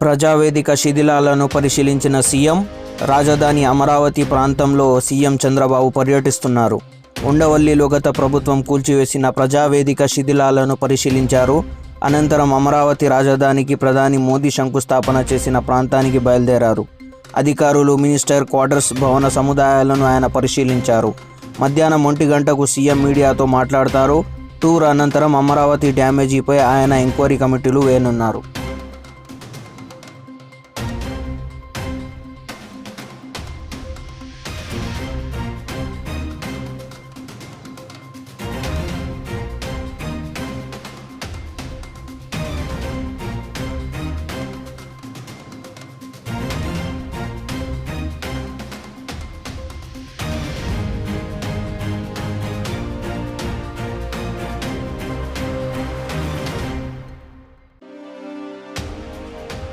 ప్రజావేదిక శిథిలాలను పరిశీలించిన సీఎం. రాజధాని అమరావతి ప్రాంతంలో సీఎం చంద్రబాబు పర్యటిస్తున్నారు. ఉండవల్లిలో గత ప్రభుత్వం కూల్చివేసిన ప్రజావేదిక శిథిలాలను పరిశీలించారు. అనంతరం అమరావతి రాజధానికి ప్రధాని మోదీ శంకుస్థాపన చేసిన ప్రాంతానికి బయలుదేరారు. అధికారులు, మినిస్టర్ క్వార్టర్స్, భవన సముదాయాలను ఆయన పరిశీలించారు. మధ్యాహ్నం 1 గంటకు సీఎం మీడియాతో మాట్లాడతారు. టూర్ అనంతరం అమరావతి డ్యామేజీపై ఆయన ఎంక్వైరీ కమిటీలు వేయనున్నారు.